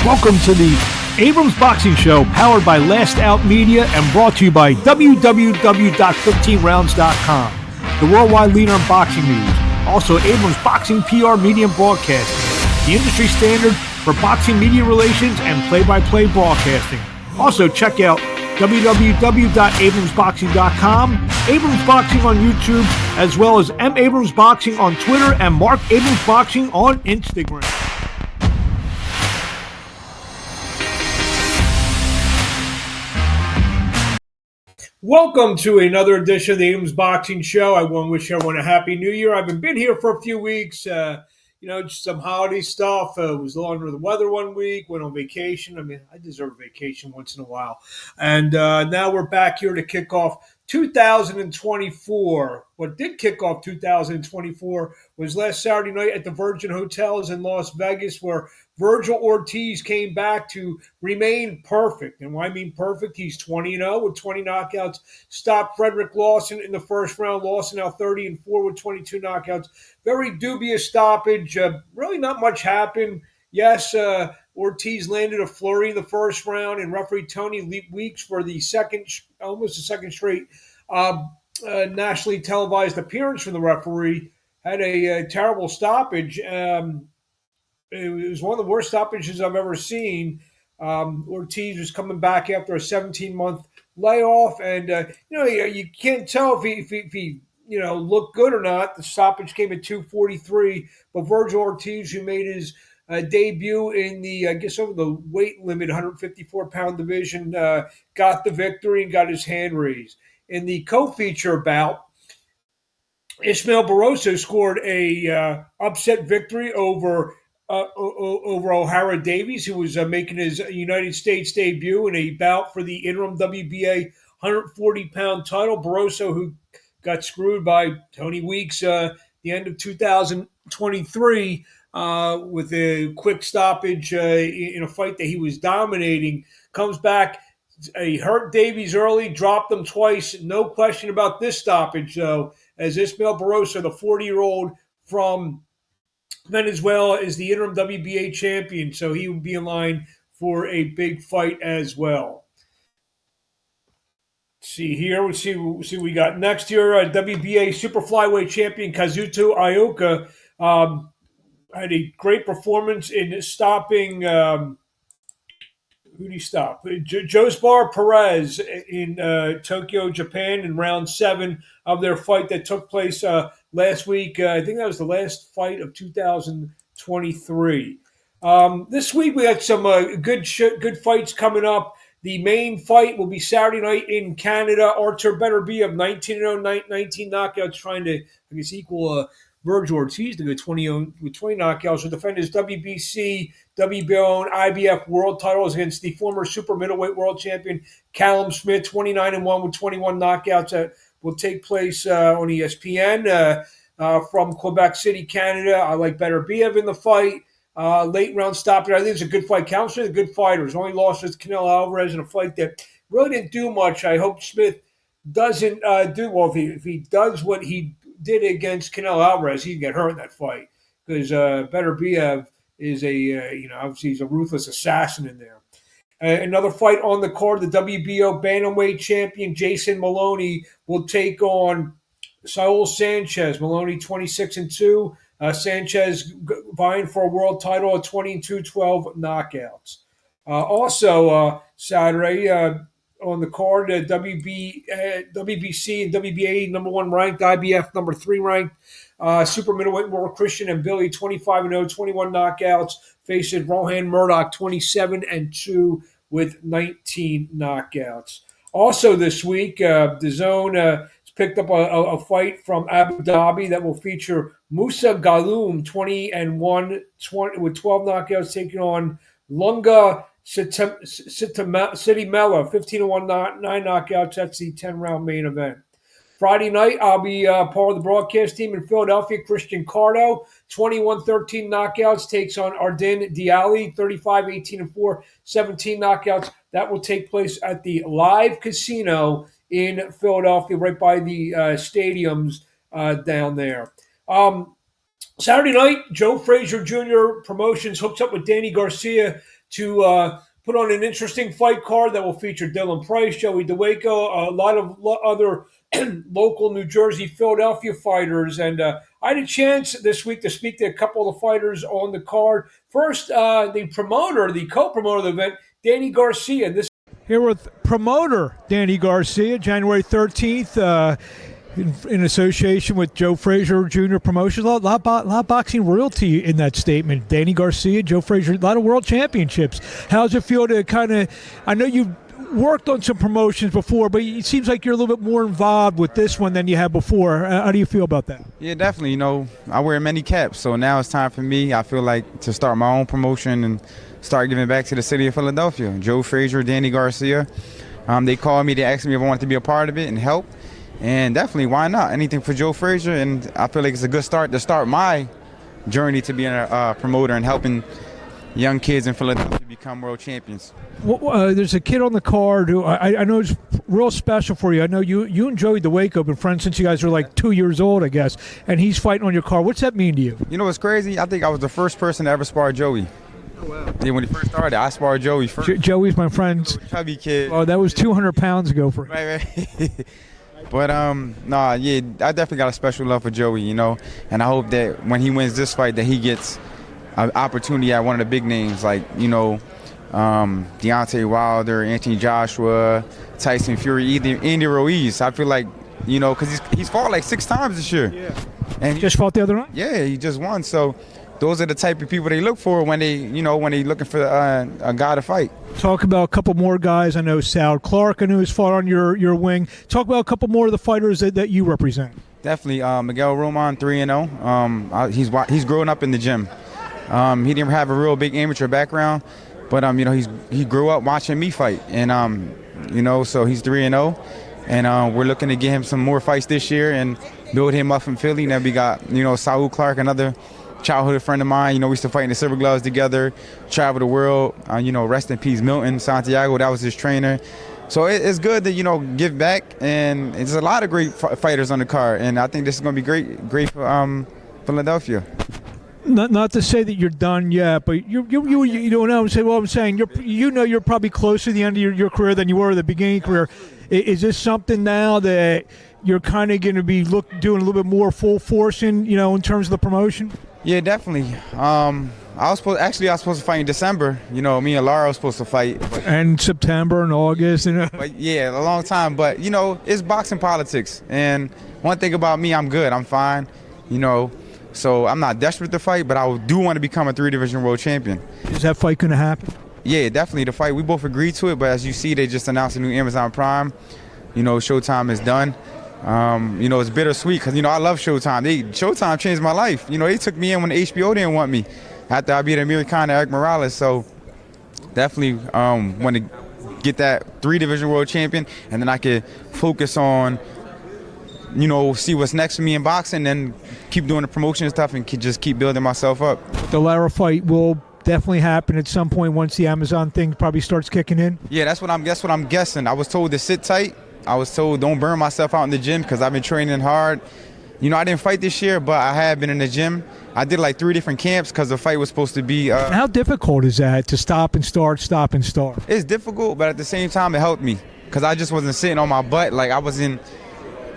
Welcome to the Abrams Boxing Show, powered by Last Out Media and brought to you by www.15rounds.com, the worldwide leader in boxing news. Also, Abrams Boxing PR Media and Broadcasting, the industry standard for boxing media relations and play-by-play broadcasting. Also, check out www.abramsboxing.com, Abrams Boxing on YouTube, as well as M. Abrams Boxing on Twitter and Marc Abrams Boxing on Instagram. Welcome to another edition of the Abrams Boxing Show. I want to wish everyone a happy new year. I've been here for a few weeks, just some holiday stuff. Was a little under the weather one week, went on vacation. I mean, I deserve a vacation once in a while. And now we're back here to kick off 2024. What did kick off 2024 was last Saturday night at the Virgin Hotels in Las Vegas, where Virgil Ortiz came back to remain perfect. And when I mean perfect, he's 20-0 with 20 knockouts. Stopped Frederick Lawson in the first round. Lawson now 30-4 with 22 knockouts. Very dubious stoppage. Really not much happened. Yes, Ortiz landed a flurry in the first round, and referee Tony Weeks for the almost the second straight nationally televised appearance from the referee had a terrible stoppage. It was one of the worst stoppages I've ever seen. Ortiz was coming back after a 17-month layoff, and you can't tell if he looked good or not. The stoppage came at 2:43, but Virgil Ortiz, who made his debut in the over the weight limit 154-pound division, got the victory and got his hand raised. In the co-feature bout, Ismael Barroso scored a upset victory over O'Hara Davies, who was making his United States debut in a bout for the interim WBA 140-pound title. Barroso, who got screwed by Tony Weeks the end of 2023 with a quick stoppage in a fight that he was dominating, comes back. He hurt Davies early, dropped him twice. No question about this stoppage, though, as Ismael Barroso, the 40-year-old from Venezuela, is the interim WBA champion, so he will be in line for a big fight as well. Let's see here. We'll see what we got next here. WBA super flyweight champion Kazuto Ioka had a great performance in stopping. Who did he stop? Josbar Perez in Tokyo, Japan, in round 7 of their fight that took place last week. I think that was the last fight of 2023. This week we had some good fights coming up. The main fight will be Saturday night in Canada. Artur Beterbiev, 19-0, 19 knockouts, trying to, equal Virgil Ortiz to go 20 with 20 knockouts. Will defend his WBC, WBO, and IBF world titles against the former super middleweight world champion Callum Smith, 29-1 with 21 knockouts. That will take place on ESPN from Quebec City, Canada. I like Beterbiev in the fight. Late round stoppage. I think it's a good fight. Callum Smith is a good fighter. His only loss was Canelo Alvarez in a fight that really didn't do much. I hope Smith doesn't do well. If he does what he did against Canelo Alvarez, he can get hurt in that fight, because Beterbiev is obviously he's a ruthless assassin in there. Another fight on the card, the WBO bantamweight champion Jason Maloney will take on Saul Sanchez. Maloney 26-2. Sanchez vying for a world title at 20-2, 12 knockouts. Also Saturday on the card, WBC and WBA number 1 ranked, IBF number 3 ranked, super middleweight world Christian and Billy 25-0, 21 knockouts, faces Rohan Murdoch 27-2 with 19 knockouts. Also this week, the Zone has picked up a fight from Abu Dhabi that will feature Musa Galoum 20-1 with 12 knockouts, taking on Lunga Sitimela 15-1, 9 knockouts. That's the 10-round main event. Friday night, I'll be part of the broadcast team in Philadelphia. Christian Cardo, 21-13 knockouts, takes on Ardin Diali, 35-18-4, 17 knockouts. That will take place at the Live Casino in Philadelphia, right by the stadiums down there. Saturday night, Joe Frazier Jr. Promotions hooks up with Danny Garcia to put on an interesting fight card that will feature Dylan Price, Joey DeWaco, a lot of other local New Jersey, Philadelphia fighters. And I had a chance this week to speak to a couple of the fighters on the card. First, the promoter, the co-promoter of the event, Danny Garcia. This here with promoter Danny Garcia, January 13th. In association with Joe Frazier Jr. Promotions, a lot of boxing royalty in that statement. Danny Garcia, Joe Frazier, a lot of world championships. How does it feel to kind of, I know you've worked on some promotions before, but it seems like you're a little bit more involved with this one than you have before. How do you feel about that? Yeah, definitely. You know, I wear many caps, so now it's time for me, I feel like, to start my own promotion and start giving back to the city of Philadelphia. Joe Frazier, Danny Garcia, they called me, they asked me if I wanted to be a part of it and help. And definitely, why not? Anything for Joe Frazier, and I feel like it's a good start to start my journey to being a promoter and helping young kids in Philadelphia become world champions. Well, there's a kid on the card who I know is real special for you. I know you and Joey DeWaco have been friends since you guys were like 2 years old, I guess, and he's fighting on your card. What's that mean to you? You know what's crazy? I think I was the first person to ever spar Joey. Oh, wow. Yeah, when he first started, I sparred Joey first. Joey's my friend. Chubby kid. Oh, that was 200 pounds ago for him. Right. But, nah, yeah, I definitely got a special love for Joey, you know, and I hope that when he wins this fight that he gets an opportunity at one of the big names like, you know, Deontay Wilder, Anthony Joshua, Tyson Fury, Andy Ruiz. I feel like, you know, because he's fought like 6 times this year. Yeah. And just fought the other night? Yeah, he just won. So those are the type of people they look for when they, you know, when they looking for a guy to fight. Talk about a couple more guys. I know Sal Clark, I know, has fought on your wing. Talk about a couple more of the fighters that you represent. Definitely, Miguel Roman, 3-0. He's growing up in the gym. He didn't have a real big amateur background, but you know, he grew up watching me fight, and you know, so he's 3-0, and we're looking to get him some more fights this year and build him up in Philly. Now we got, you know, Saul Clark, another childhood friend of mine. You know, we used to fight in the Silver Gloves together, travel the world. You know, rest in peace, Milton Santiago. That was his trainer. So it's good to, you know, give back, and there's a lot of great fighters on the card, and I think this is going to be great for Philadelphia. Not to say that you're done yet, but you don't know. I'm saying you're probably closer to the end of your career than you were at the beginning of your career. Is this something now that you're kind of going to be doing a little bit more full force in, you know, in terms of the promotion? Yeah, definitely. I was supposed to fight in December. You know, me and Lara was supposed to fight. And September and August. But yeah, a long time. But, you know, it's boxing politics. And one thing about me, I'm good. I'm fine. You know, so I'm not desperate to fight, but I do want to become a 3-division world champion. Is that fight going to happen? Yeah, definitely the fight. We both agreed to it, but as you see, they just announced a new Amazon Prime. You know, Showtime is done. You know, it's bittersweet because, you know, I love Showtime. Showtime changed my life. You know, they took me in when the HBO didn't want me after I beat Amir Khan and Eric Morales. So definitely want to get that 3-division world champion, and then I could focus on, you know, see what's next for me in boxing, and keep doing the promotion stuff and just keep building myself up. The Lara fight will definitely happen at some point once the Amazon thing probably starts kicking in. Yeah, that's what I'm guessing. I was told to sit tight. I was told don't burn myself out in the gym because I've been training hard. You know, I didn't fight this year, but I have been in the gym. I did like 3 different camps because the fight was supposed to be. How difficult is that to stop and start? It's difficult, but at the same time, it helped me because I just wasn't sitting on my butt. Like I was in.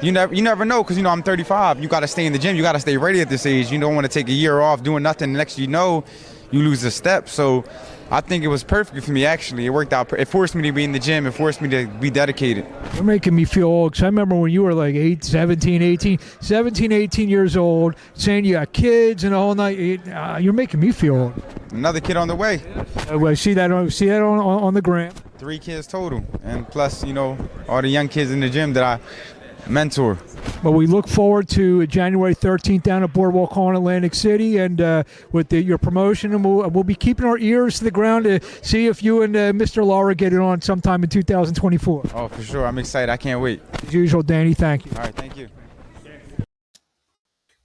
You never know because, you know, I'm 35. You got to stay in the gym. You got to stay ready at this age. You don't want to take a year off doing nothing. The next you know, you lose a step. So I think it was perfect for me, actually. It worked out. It forced me to be in the gym. It forced me to be dedicated. You're making me feel old because I remember when you were like 17, 18 years old, saying you got kids and all night. You're making me feel old. Another kid on the way. I see that on the gram. 3 kids total. And plus, you know, all the young kids in the gym that I mentor. But we look forward to January 13th down at Boardwalk Hall in Atlantic City, and with your promotion, and we'll be keeping our ears to the ground to see if you and Mr. Lara get it on sometime in 2024. Oh, for sure. I'm excited. I can't wait. As usual, Danny, thank you. All right, thank you.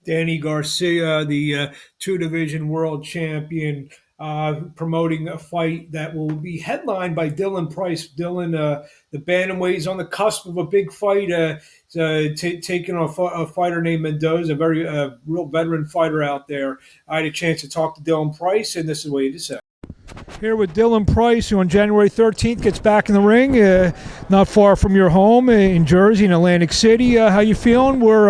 Danny Garcia, the 2-division world champion. promoting a fight that will be headlined by Dylan Price. Dylan, the bantamweight, is on the cusp of a big fight, taking on a fighter named Mendoza, a very real veteran fighter out there. I had a chance to talk to Dylan Price, and this is what he said. Here with Dylan Price, who on January 13th gets back in the ring, not far from your home in Jersey, in Atlantic City. How you feeling? We're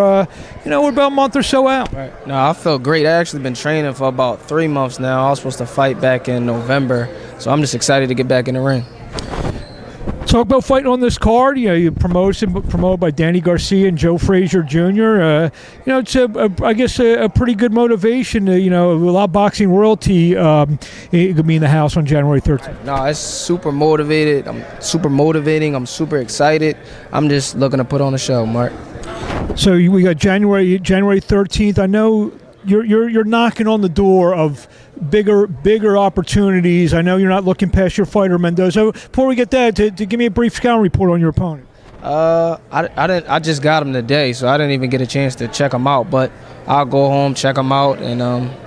about a month or so out. Right. No, I feel great. I actually been training for about 3 months now. I was supposed to fight back in November, so I'm just excited to get back in the ring. Talk about fighting on this card. You promoted by Danny Garcia and Joe Frazier Jr. It's I guess a pretty good motivation. A lot of boxing royalty going to be in the house on January 13th. No, it's super motivated. I'm super motivating. I'm super excited. I'm just looking to put on a show, Mark. So we got January 13th. I know you're knocking on the door of bigger opportunities. I know you're not looking past your fighter Mendoza. Before we get that, to give me a brief scouting report on your opponent. I just got him today, so I didn't even get a chance to check him out. But I'll go home, check him out, and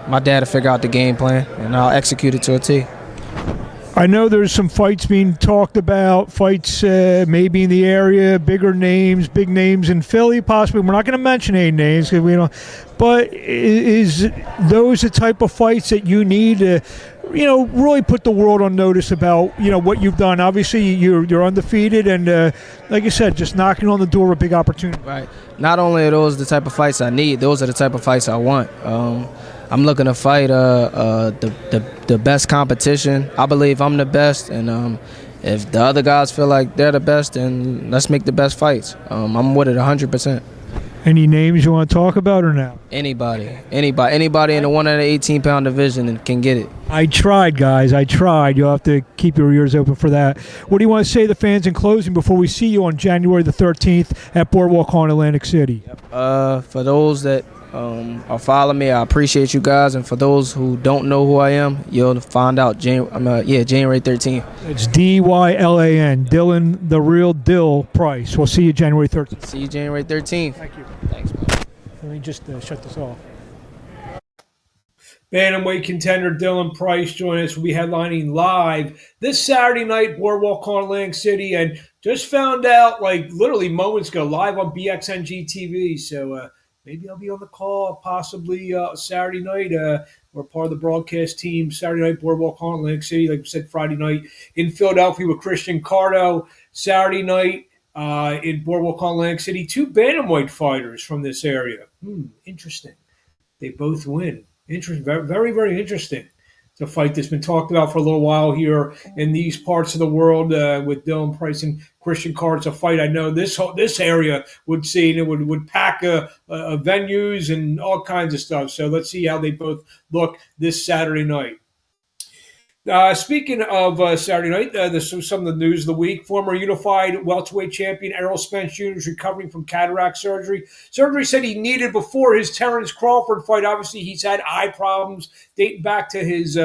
my dad will figure out the game plan, and I'll execute it to a T. I know there's some fights being talked about, fights maybe in the area, big names in Philly possibly. We're not going to mention any names because we don't. But is those the type of fights that you need to, really put the world on notice about, what you've done? Obviously, you're undefeated, and like I said, just knocking on the door of a big opportunity. Right. Not only are those the type of fights I need, those are the type of fights I want. I'm looking to fight the best competition. I believe I'm the best, and if the other guys feel like they're the best, then let's make the best fights. I'm with it 100%. Any names you want to talk about or now? Anybody in the 118-pound division can get it. I tried, guys. You'll have to keep your ears open for that. What do you want to say to the fans in closing before we see you on January the 13th at Boardwalk Hall in Atlantic City? For those that are following me, I appreciate you guys, and for those who don't know who I am, you'll find out January 13th. It's Dylan, Dylan, the real Dill Price. We'll see you January 13th. See you January 13th. Thank you. Thanks, man. Let me just shut this off. Bantamweight contender Dylan Price joining us. We'll be headlining live this Saturday night, Boardwalk Hall in Atlantic City, and just found out, like literally moments ago, live on BXNG TV. So maybe I'll be on the call possibly Saturday night. We're part of the broadcast team. Saturday night, Boardwalk Hall in Atlantic City. Like we said, Friday night in Philadelphia with Christian Cardo. Saturday night in Boardwalk Hall in Atlantic City. 2 bantamweight fighters from this area. Interesting. They both win. Interesting. Very, very, very interesting. It's a fight that's been talked about for a little while here in these parts of the world with Dylan Price and Christian Carr. It's a fight I know this area would see, and it would pack venues and all kinds of stuff. So let's see how they both look this Saturday night. Speaking of Saturday night, this was some of the news of the week. Former unified welterweight champion Errol Spence Jr. is recovering from cataract surgery. Surgery said he needed before his Terrence Crawford fight. Obviously, he's had eye problems dating back to his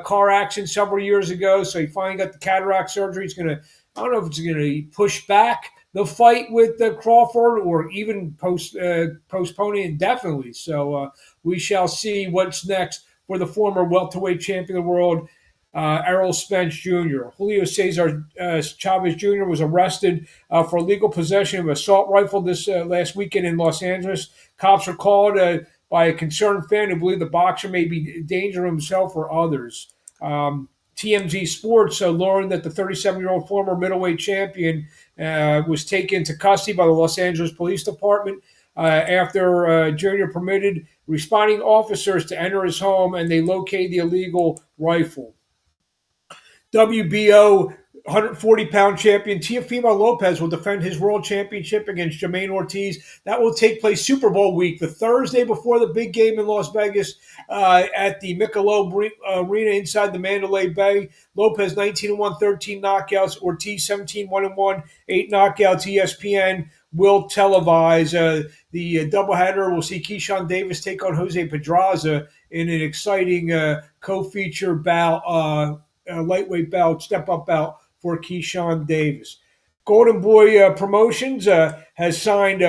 car accident several years ago. So he finally got the cataract surgery. He's going to, I don't know if it's going to push back the fight with Crawford or even postpone it indefinitely. So we shall see what's next for the former welterweight champion of the world, Errol Spence Jr. Julio Cesar Chavez Jr. was arrested for illegal possession of an assault rifle this last weekend in Los Angeles. Cops were called by a concerned fan who believed the boxer may be a danger to himself or others. TMZ Sports learned that the 37-year-old former middleweight champion was taken into custody by the Los Angeles Police Department after Jr. permitted responding officers to enter his home, and they located the illegal rifle. WBO 140-pound champion Teofimo Lopez will defend his world championship against Jermaine Ortiz. That will take place Super Bowl week, the Thursday before the big game in Las Vegas at the Michelob Arena inside the Mandalay Bay. Lopez 19-1, 13 knockouts. Ortiz 17-1-1, 8 knockouts. ESPN will televise the doubleheader. We'll see Keyshawn Davis take on Jose Pedraza in an exciting co-feature bout. Lightweight bout, step-up bout for Keyshawn Davis. Golden Boy Promotions has signed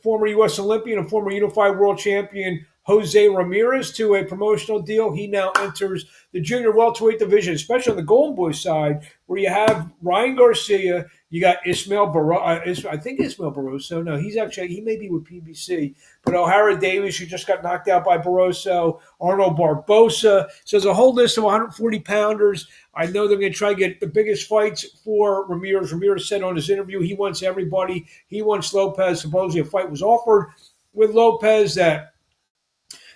former U.S. Olympian and former unified world champion Jose Ramirez to a promotional deal. He now enters the junior welterweight division, especially on the Golden Boy side, where you have Ryan Garcia. You got Ismael Barroso. I think Ismael Barroso. No, he may be with PBC. But O'Hara Davis, who just got knocked out by Barroso. Arnold Barbosa. So there's a whole list of 140 pounders. I know they're going to try to get the biggest fights for Ramirez. Ramirez said on his interview he wants everybody. He wants Lopez. Supposedly a fight was offered with Lopez that,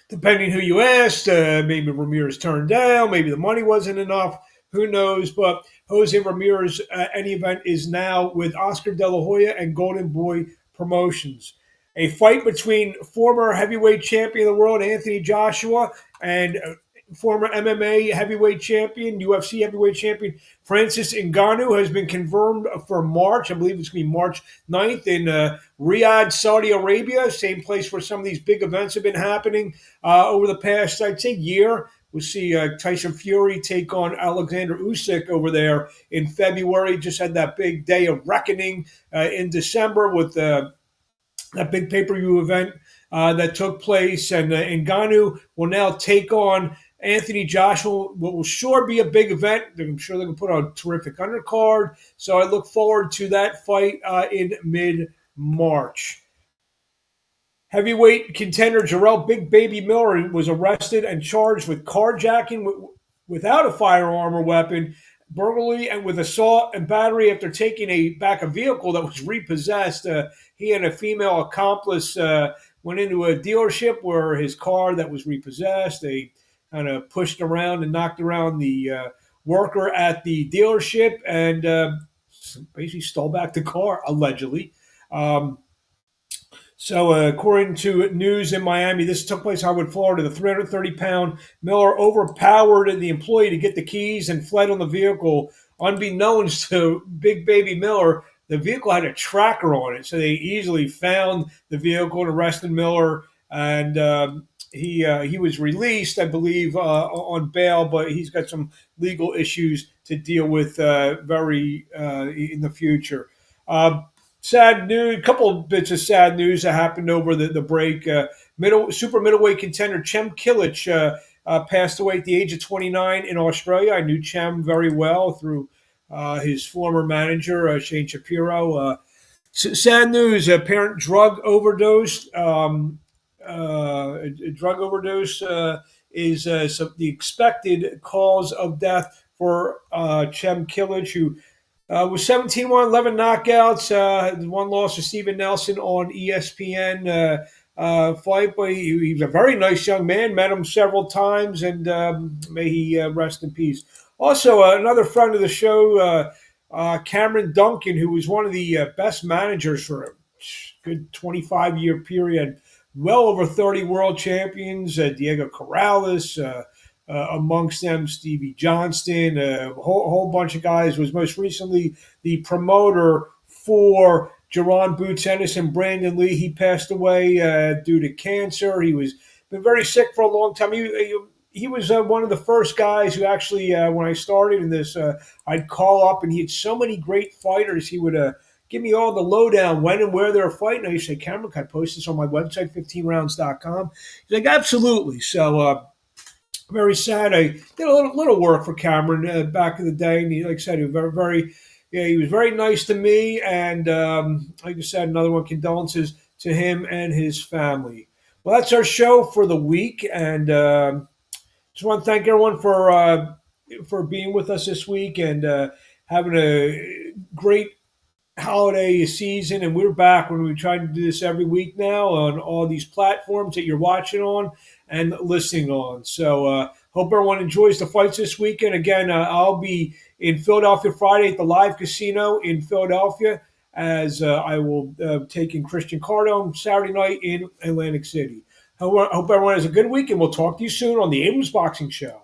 depending who you asked, maybe Ramirez turned down. Maybe the money wasn't enough. Who knows? But Jose Ramirez, any event, is now with Oscar De La Hoya and Golden Boy Promotions. A fight between former heavyweight champion of the world, Anthony Joshua, and former MMA heavyweight champion, UFC heavyweight champion, Francis Ngannou, has been confirmed for March. I believe it's going to be March 9th in Riyadh, Saudi Arabia, same place where some of these big events have been happening over the past, I'd say, year. We'll see Tyson Fury take on Alexander Usyk over there in February. Just had that big day of reckoning in December with that big pay-per-view event that took place. And Ngannou will now take on Anthony Joshua, what will sure be a big event. I'm sure they're going to put on a terrific undercard. So I look forward to that fight in mid-March. Heavyweight contender Jarrell Big Baby Miller was arrested and charged with carjacking without a firearm or weapon, burglary, and with assault and battery after taking back a vehicle that was repossessed. He and a female accomplice went into a dealership where his car that was repossessed, they kind of pushed around and knocked around the worker at the dealership and basically stole back the car, allegedly. So, according to news in Miami, this took place in Hollywood, Florida. The 330-pound Miller overpowered the employee to get the keys and fled on the vehicle. Unbeknownst to Big Baby Miller, the vehicle had a tracker on it, so they easily found the vehicle and arrested Miller. And he was released, I believe, on bail, but he's got some legal issues to deal with very in the future. Sad news, a couple of bits of sad news that happened over the break. Super middleweight contender Cem Kilic passed away at the age of 29 in Australia. I knew Cem very well through his former manager, Shane Shapiro. Sad news, apparent drug overdose. Drug overdose is the expected cause of death for Cem Kilic, who was 17-1, 11 knockouts, one loss to Steven Nelson on ESPN fight. But he's a very nice young man, met him several times, and may he rest in peace. Also, another friend of the show, Cameron Duncan, who was one of the best managers for a good 25-year period, well over 30 world champions, Diego Corrales, amongst them, Stevie Johnston, a whole bunch of guys, was most recently the promoter for Jerron Boots Ennis and Brandon Lee. He passed away due to cancer. He was been very sick for a long time. He was one of the first guys who actually, when I started in this, I'd call up, and he had so many great fighters. He would give me all the lowdown, when and where they were fighting. I used to say, Cameron, can I post this on my website, 15rounds.com? He's like, absolutely. So, very sad. I did a little work for Cameron back in the day, and he, like I said, he was he was very nice to me. And like I said, another one, condolences to him and his family. Well, that's our show for the week, and just want to thank everyone for being with us this week and having a great holiday season. And we're back when we try to do this every week now on all these platforms that you're watching on and listening on. So hope everyone enjoys the fights this weekend. Again, I'll be in Philadelphia Friday at the Live Casino in Philadelphia, as I will take in Christian Cardone Saturday night in Atlantic City. Hope everyone has a good week, and we'll talk to you soon on the Abrams Boxing Show.